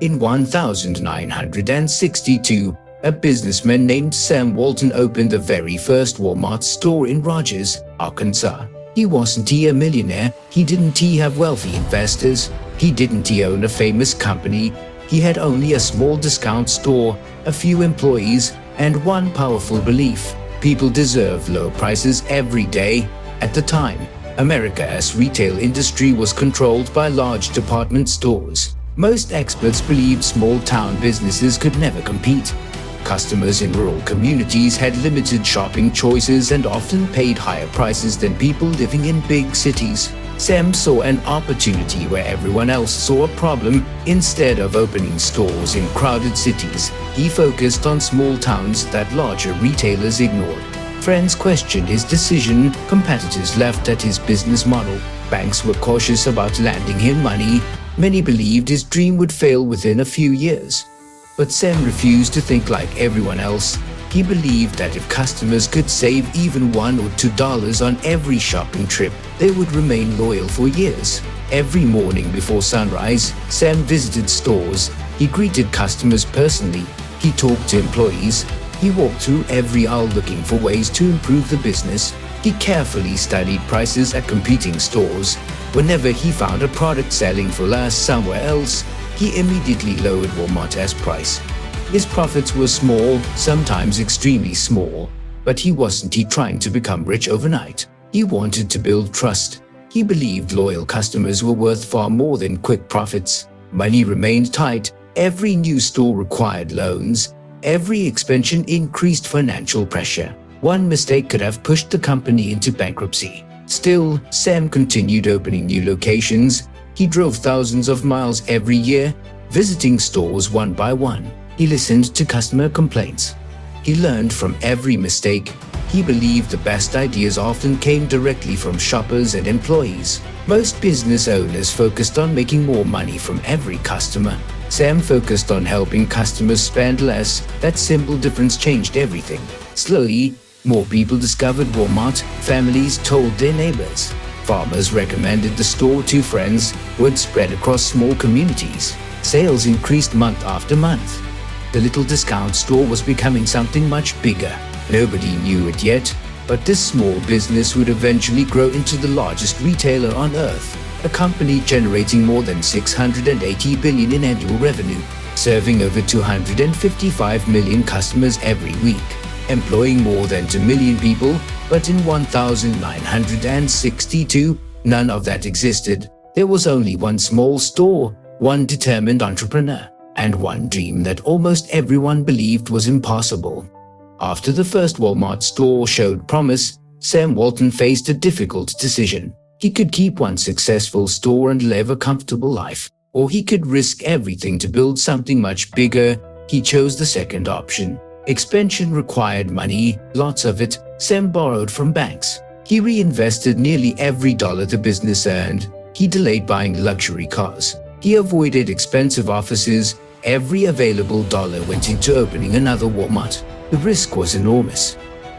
In 1962, a businessman named Sam Walton opened the very first Walmart store in Rogers, Arkansas. He wasn't a millionaire, he didn't have wealthy investors, he didn't own a famous company. He had only a small discount store, a few employees, and one powerful belief: people deserve low prices every day. At the time, America's retail industry was controlled by large department stores. Most experts believed small-town businesses could never compete. Customers in rural communities had limited shopping choices and often paid higher prices than people living in big cities. Sam saw an opportunity where everyone else saw a problem. Instead of opening stores in crowded cities, he focused on small towns that larger retailers ignored. Friends questioned his decision, competitors laughed at his business model, banks were cautious about lending him money. Many believed his dream would fail within a few years. But Sam refused to think like everyone else. He believed that if customers could save even $1 or $2 on every shopping trip, they would remain loyal for years. Every morning before sunrise, Sam visited stores. He greeted customers personally. He talked to employees. He walked through every aisle looking for ways to improve the business. He carefully studied prices at competing stores. Whenever he found a product selling for less somewhere else, he immediately lowered Walmart's price. His profits were small, sometimes extremely small, but he wasn't trying to become rich overnight. He wanted to build trust. He believed loyal customers were worth far more than quick profits. Money remained tight. Every new store required loans. Every expansion increased financial pressure. One mistake could have pushed the company into bankruptcy. Still, Sam continued opening new locations. He drove thousands of miles every year, visiting stores one by one. He listened to customer complaints. He learned from every mistake. He believed the best ideas often came directly from shoppers and employees. Most business owners focused on making more money from every customer. Sam focused on helping customers spend less. That simple difference changed everything. Slowly, more people discovered Walmart. Families told their neighbors. Farmers recommended the store to friends. Word spread across small communities. Sales increased month after month. The little discount store was becoming something much bigger. Nobody knew it yet, but this small business would eventually grow into the largest retailer on earth, a company generating more than $680 billion in annual revenue, serving over 255 million customers every week, employing more than 2 million people. But in 1962, none of that existed. There was only one small store, one determined entrepreneur, and one dream that almost everyone believed was impossible. After the first Walmart store showed promise, Sam Walton faced a difficult decision. He could keep one successful store and live a comfortable life, or he could risk everything to build something much bigger. He chose the second option. Expansion required money, lots of it. Sam borrowed from banks. He reinvested nearly every dollar the business earned. He delayed buying luxury cars. He avoided expensive offices. Every available dollar went into opening another Walmart. The risk was enormous.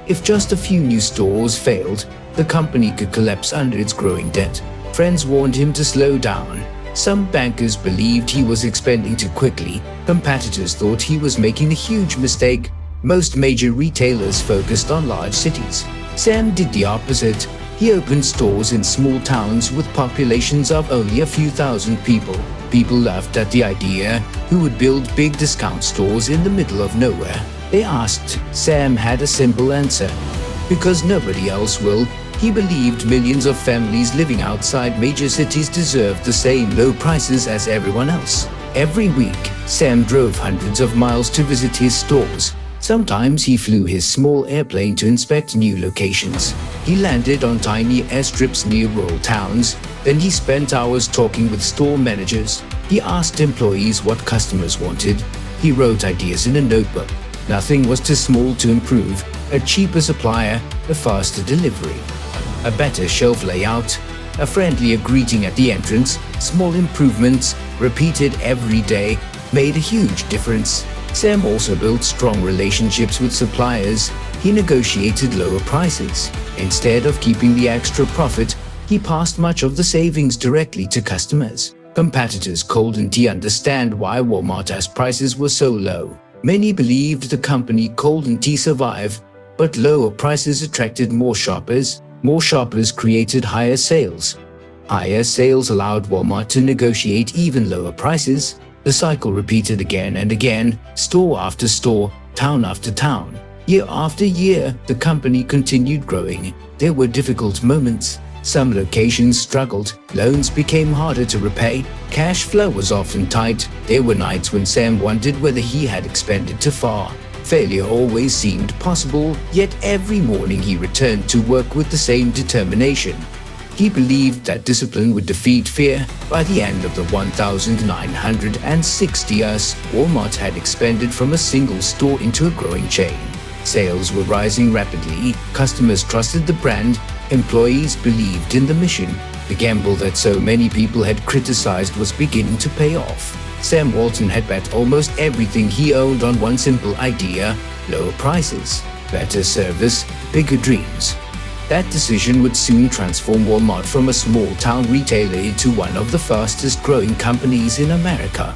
If just a few new stores failed, the company could collapse under its growing debt. Friends warned him to slow down. Some bankers believed he was expanding too quickly. Competitors thought he was making a huge mistake. Most major retailers focused on large cities. Sam did the opposite. He opened stores in small towns with populations of only a few thousand people. People laughed at the idea. Who would build big discount stores in the middle of nowhere? They asked. Sam had a simple answer. Because nobody else will. He believed millions of families living outside major cities deserved the same low prices as everyone else. Every week, Sam drove hundreds of miles to visit his stores. Sometimes he flew his small airplane to inspect new locations. He landed on tiny airstrips near rural towns. Then he spent hours talking with store managers. He asked employees what customers wanted. He wrote ideas in a notebook. Nothing was too small to improve. A cheaper supplier, a faster delivery, a better shelf layout, a friendlier greeting at the entrance. Small improvements, repeated every day, made a huge difference. Sam also built strong relationships with suppliers. He negotiated lower prices. Instead of keeping the extra profit, he passed much of the savings directly to customers. Competitors couldn't understand why Walmart's prices were so low. Many believed the company couldn't survive, but lower prices attracted more shoppers. More shoppers created higher sales. Higher sales allowed Walmart to negotiate even lower prices. The cycle repeated again and again, store after store, town after town. Year after year, the company continued growing. There were difficult moments. Some locations struggled, loans became harder to repay, cash flow was often tight. There were nights when Sam wondered whether he had expended too far. Failure always seemed possible, yet every morning he returned to work with the same determination. He believed that discipline would defeat fear. By the end of the 1960s, Walmart had expanded from a single store into a growing chain. Sales were rising rapidly, customers trusted the brand, employees believed in the mission. The gamble that so many people had criticized was beginning to pay off. Sam Walton had bet almost everything he owned on one simple idea: lower prices, better service, bigger dreams. That decision would soon transform Walmart from a small-town retailer into one of the fastest-growing companies in America.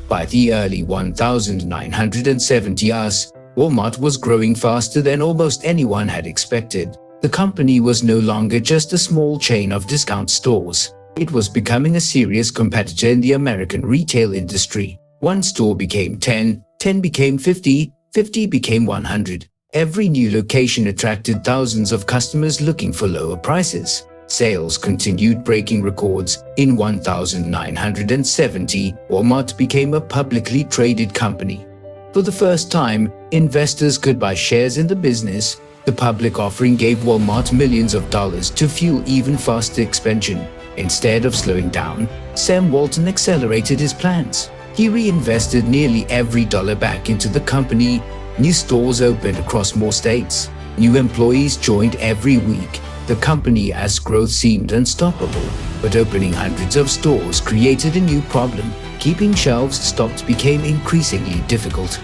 By the early 1970s, Walmart was growing faster than almost anyone had expected. The company was no longer just a small chain of discount stores. It was becoming a serious competitor in the American retail industry. One store became 10, 10 became 50, 50 became 100. Every new location attracted thousands of customers looking for lower prices. Sales continued breaking records. In 1970, Walmart became a publicly traded company. For the first time, investors could buy shares in the business. The public offering gave Walmart millions of dollars to fuel even faster expansion. Instead of slowing down, Sam Walton accelerated his plans. He reinvested nearly every dollar back into the company. New stores opened across more states. New employees joined every week. The company's growth seemed unstoppable, but opening hundreds of stores created a new problem. Keeping shelves stocked became increasingly difficult.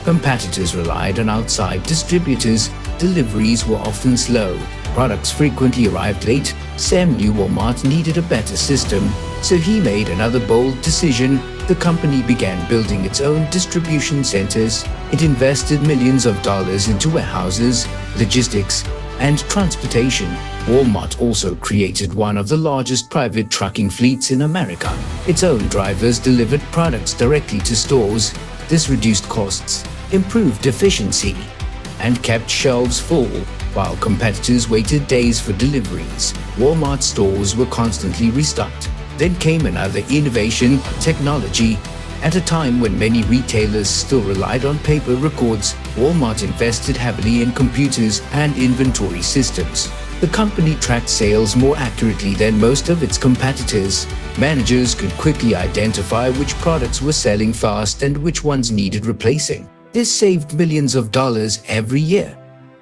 Competitors relied on outside distributors. Deliveries were often slow. Products frequently arrived late. Sam knew Walmart needed a better system, so he made another bold decision. The company began building its own distribution centers. It invested millions of dollars into warehouses, logistics, and transportation. Walmart also created one of the largest private trucking fleets in America. Its own drivers delivered products directly to stores. This reduced costs, improved efficiency, and kept shelves full. While competitors waited days for deliveries, Walmart stores were constantly restocked. Then came another innovation: technology. At a time when many retailers still relied on paper records, Walmart invested heavily in computers and inventory systems. The company tracked sales more accurately than most of its competitors. Managers could quickly identify which products were selling fast and which ones needed replacing. This saved millions of dollars every year.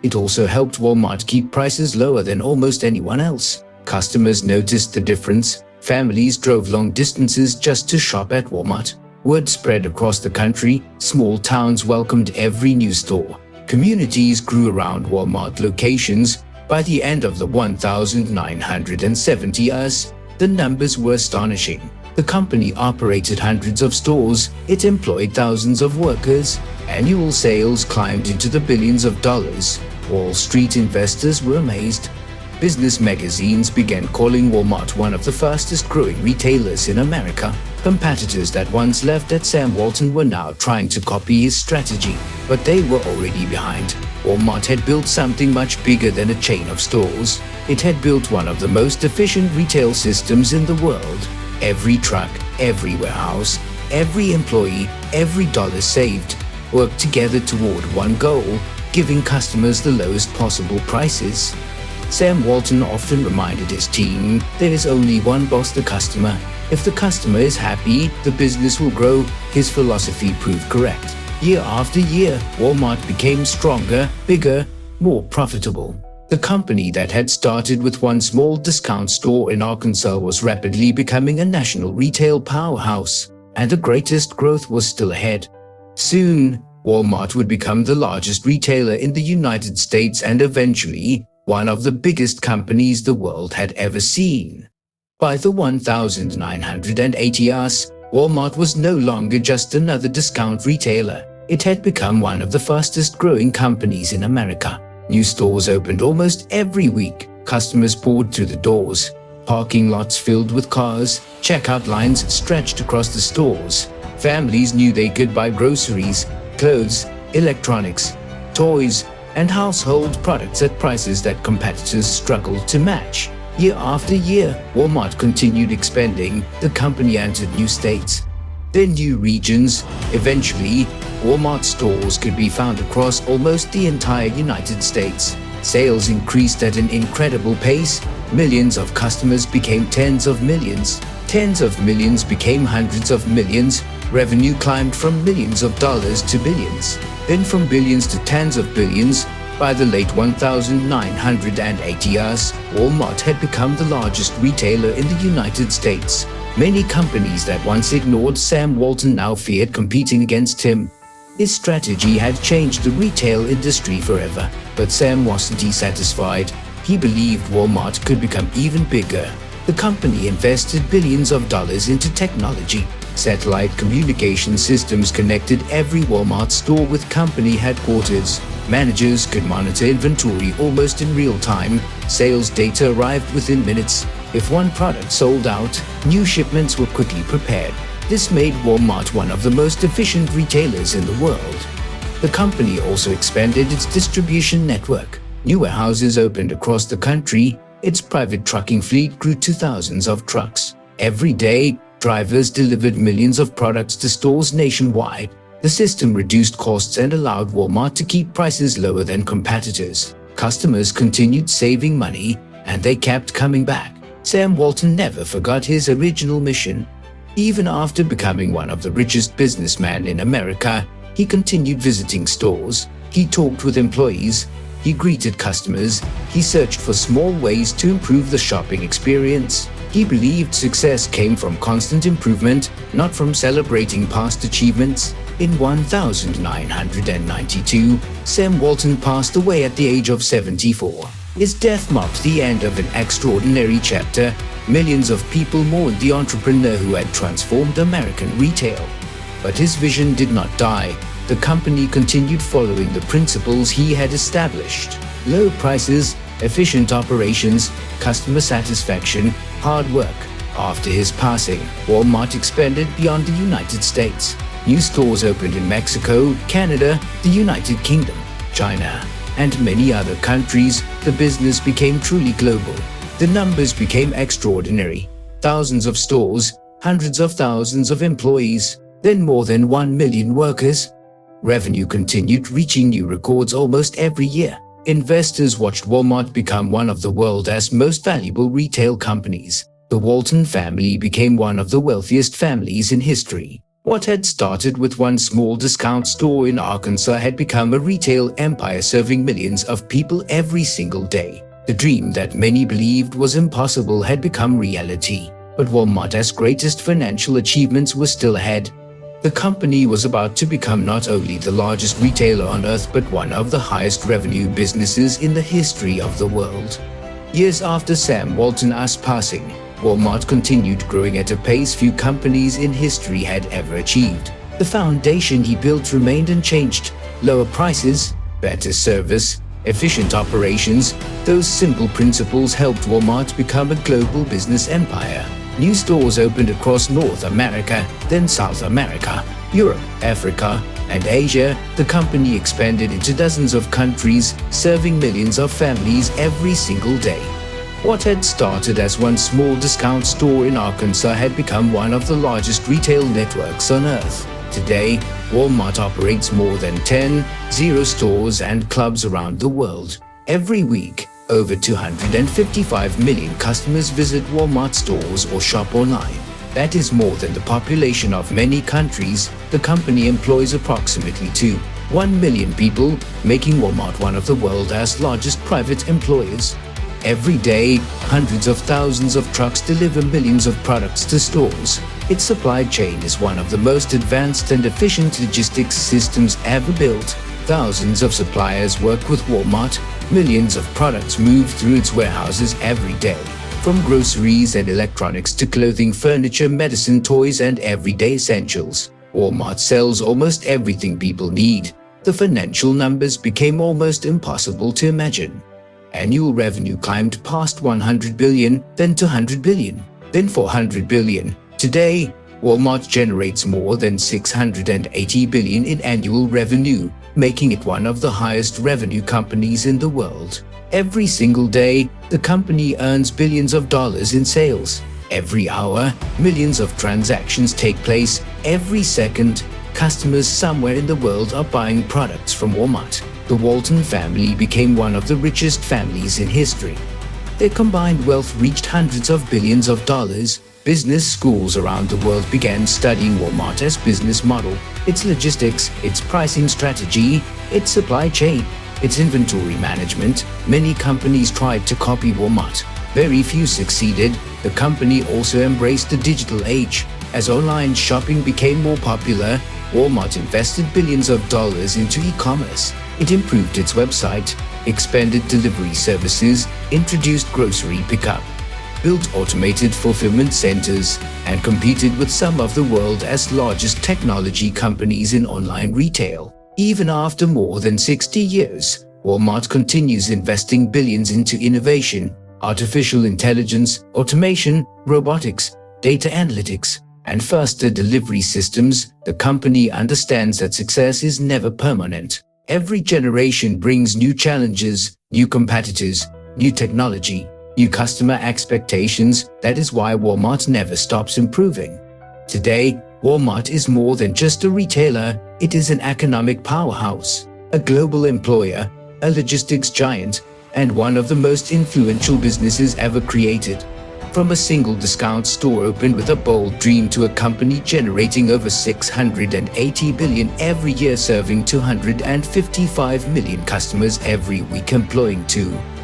It also helped Walmart keep prices lower than almost anyone else. Customers noticed the difference. Families drove long distances just to shop at Walmart. Word spread across the country. Small towns welcomed every new store. Communities grew around Walmart locations. By the end of the 1970s, the numbers were astonishing. The company operated hundreds of stores. It employed thousands of workers. Annual sales climbed into the billions of dollars. Wall Street investors were amazed. Business magazines began calling Walmart one of the fastest growing retailers in America. Competitors that once left at Sam Walton were now trying to copy his strategy, but they were already behind. Walmart had built something much bigger than a chain of stores. It had built one of the most efficient retail systems in the world. Every truck, every warehouse, every employee, every dollar saved worked together toward one goal: giving customers the lowest possible prices. Sam Walton often reminded his team, there is only one boss: the customer. If the customer is happy, the business will grow. His philosophy proved correct. Year after year, Walmart became stronger, bigger, more profitable. The company that had started with one small discount store in Arkansas was rapidly becoming a national retail powerhouse, and the greatest growth was still ahead. Soon, Walmart would become the largest retailer in the United States and eventually one of the biggest companies the world had ever seen. By the 1980s, Walmart was no longer just another discount retailer. It had become one of the fastest growing companies in America. New stores opened almost every week. Customers poured through the doors. Parking lots filled with cars. Checkout lines stretched across the stores. Families knew they could buy groceries, clothes, electronics, toys, and household products at prices that competitors struggled to match. Year after year, Walmart continued expanding. The company entered new states, then new regions. Eventually, Walmart stores could be found across almost the entire United States. Sales increased at an incredible pace. Millions of customers became tens of millions. Tens of millions became hundreds of millions. Revenue climbed from millions of dollars to billions, then from billions to tens of billions. By the late 1980s, Walmart had become the largest retailer in the United States. Many companies that once ignored Sam Walton now feared competing against him. His strategy had changed the retail industry forever, but Sam wasn't satisfied. He believed Walmart could become even bigger. The company invested billions of dollars into technology. Satellite communication systems connected every Walmart store with company headquarters. Managers could monitor inventory almost in real time. Sales data arrived within minutes. If one product sold out, new shipments were quickly prepared. This made Walmart one of the most efficient retailers in the world. The company also expanded its distribution network. New warehouses opened across the country. Its private trucking fleet grew to thousands of trucks. Every day, drivers delivered millions of products to stores nationwide. The system reduced costs and allowed Walmart to keep prices lower than competitors. Customers continued saving money, and they kept coming back. Sam Walton never forgot his original mission. Even after becoming one of the richest businessmen in America, he continued visiting stores. He talked with employees. He greeted customers. He searched for small ways to improve the shopping experience. He believed success came from constant improvement, not from celebrating past achievements. In 1992, Sam Walton passed away at the age of 74. His death marked the end of an extraordinary chapter. Millions of people mourned the entrepreneur who had transformed American retail. But his vision did not die. The company continued following the principles he had established: low prices, efficient operations, customer satisfaction, hard work. After his passing, Walmart expanded beyond the United States. New stores opened in Mexico, Canada, the United Kingdom, China, and many other countries. The business became truly global. The numbers became extraordinary. Thousands of stores, hundreds of thousands of employees, then more than 1 million workers. Revenue continued reaching new records almost every year. Investors watched Walmart become one of the world's most valuable retail companies. The Walton family became one of the wealthiest families in history. What had started with one small discount store in Arkansas had become a retail empire serving millions of people every single day. The dream that many believed was impossible had become reality. But Walmart's greatest financial achievements were still ahead. The company was about to become not only the largest retailer on earth but one of the highest revenue businesses in the history of the world. Years after Sam Walton's passing, Walmart continued growing at a pace few companies in history had ever achieved. The foundation he built remained unchanged: lower prices, better service, efficient operations. Those simple principles helped Walmart become a global business empire. New stores opened across North America, then South America, Europe, Africa, and Asia. The company expanded into dozens of countries, serving millions of families every single day. What had started as one small discount store in Arkansas had become one of the largest retail networks on earth. Today, Walmart operates more than 10 stores and clubs around the world. Every week, over 255 million customers visit Walmart stores or shop online. That is more than the population of many countries. The company employs approximately 1 million people, making Walmart one of the world's largest private employers. Every day, hundreds of thousands of trucks deliver millions of products to stores. Its supply chain is one of the most advanced and efficient logistics systems ever built. Thousands of suppliers work with Walmart. Millions of products move through its warehouses every day. From groceries and electronics to clothing, furniture, medicine, toys, and everyday essentials, Walmart sells almost everything people need. The financial numbers became almost impossible to imagine. Annual revenue climbed past 100 billion, then 200 billion, then 400 billion. Today, Walmart generates more than 680 billion in annual revenue, making it one of the highest revenue companies in the world. Every single day, the company earns billions of dollars in sales. Every hour, millions of transactions take place. Every second, customers somewhere in the world are buying products from Walmart. The Walton family became one of the richest families in history. Their combined wealth reached hundreds of billions of dollars. Business schools around the world began studying Walmart as business model, its logistics, its pricing strategy, its supply chain, its inventory management. Many companies tried to copy Walmart. Very few succeeded. The company also embraced the digital age. As online shopping became more popular, Walmart invested billions of dollars into e-commerce. It improved its website, expanded delivery services, introduced grocery pickup, built automated fulfillment centers, and competed with some of the world's largest technology companies in online retail. Even after more than 60 years, Walmart continues investing billions into innovation, artificial intelligence, automation, robotics, data analytics, and faster delivery systems. The company understands that success is never permanent. Every generation brings new challenges, new competitors, new technology, new customer expectations. That is why Walmart never stops improving. Today, Walmart is more than just a retailer. It is an economic powerhouse, a global employer, a logistics giant, and one of the most influential businesses ever created. From a single discount store opened with a bold dream to a company generating over 680 billion every year, serving 255 million customers every week, employing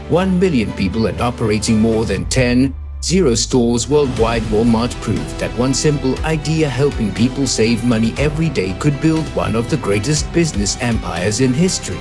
1 million people, and operating more than 10 stores worldwide. Walmart proved that one simple idea, helping people save money every day, could build one of the greatest business empires in history.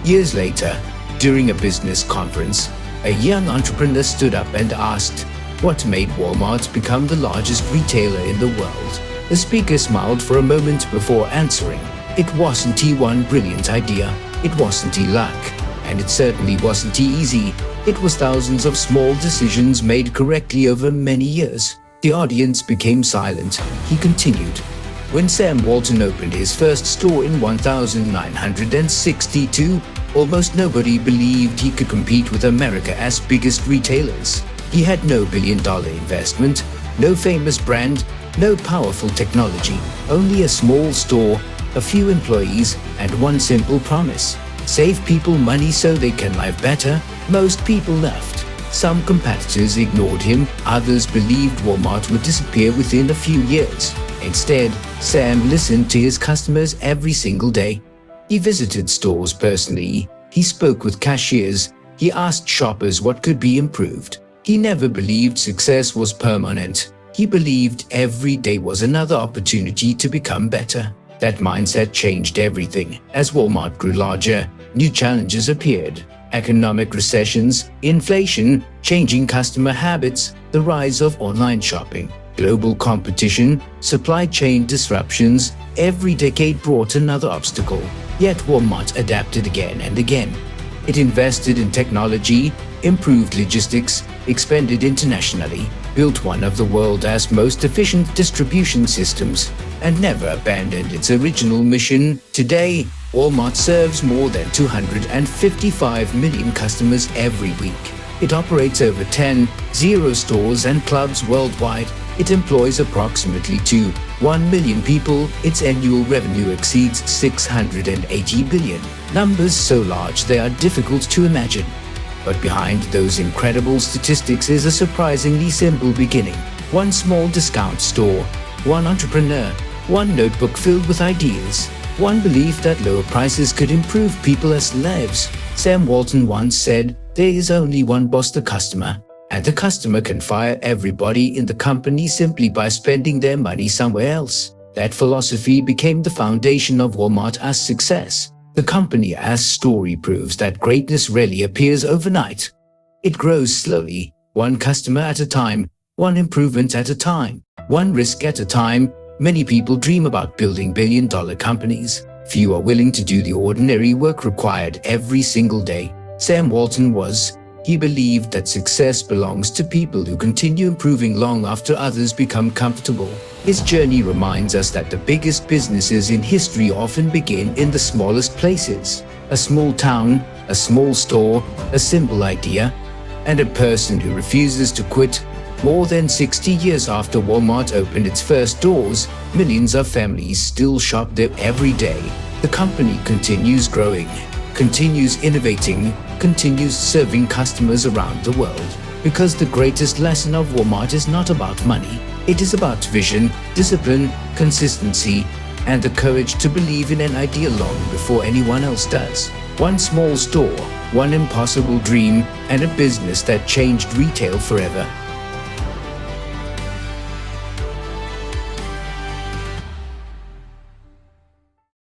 Years later, during a business conference, a young entrepreneur stood up and asked, what made Walmart become the largest retailer in the world? The speaker smiled for a moment before answering. It wasn't one brilliant idea, it wasn't luck, and it certainly wasn't easy. It was thousands of small decisions made correctly over many years. The audience became silent. He continued. When Sam Walton opened his first store in 1962, almost nobody believed he could compete with America's biggest retailers. He had no billion-dollar investment, no famous brand, no powerful technology, only a small store, a few employees, and one simple promise: save people money so they can live better. Most people left. Some competitors ignored him. Others believed Walmart would disappear within a few years. Instead, Sam listened to his customers every single day. He visited stores personally. He spoke with cashiers. He asked shoppers what could be improved. He never believed success was permanent. He believed every day was another opportunity to become better. That mindset changed everything. As Walmart grew larger, new challenges appeared. Economic recessions, inflation, changing customer habits, the rise of online shopping, global competition, supply chain disruptions. Every decade brought another obstacle. Yet Walmart adapted again and again. It invested in technology, improved logistics, expanded internationally, built one of the world's most efficient distribution systems, and never abandoned its original mission. Today, Walmart serves more than 255 million customers every week. It operates over 10 stores and clubs worldwide. It employs approximately 1 million people. Its annual revenue exceeds 680 billion. Numbers so large they are difficult to imagine. But behind those incredible statistics is a surprisingly simple beginning. One small discount store, one entrepreneur, one notebook filled with ideas, one belief that lower prices could improve people's lives. Sam Walton once said, "There is only one boss, the customer, and the customer can fire everybody in the company simply by spending their money somewhere else." That philosophy became the foundation of Walmart's success. The company's story proves that greatness rarely appears overnight. It grows slowly, one customer at a time, one improvement at a time, one risk at a time. Many people dream about building billion-dollar companies. Few are willing to do the ordinary work required every single day. Sam Walton was. He believed that success belongs to people who continue improving long after others become comfortable. His journey reminds us that the biggest businesses in history often begin in the smallest places. A small town, a small store, a simple idea, and a person who refuses to quit. More than 60 years after Walmart opened its first doors, millions of families still shop there every day. The company continues growing, continues innovating, continues serving customers around the world. Because the greatest lesson of Walmart is not about money. It is about vision, discipline, consistency, and the courage to believe in an idea long before anyone else does. One small store, one impossible dream, and a business that changed retail forever.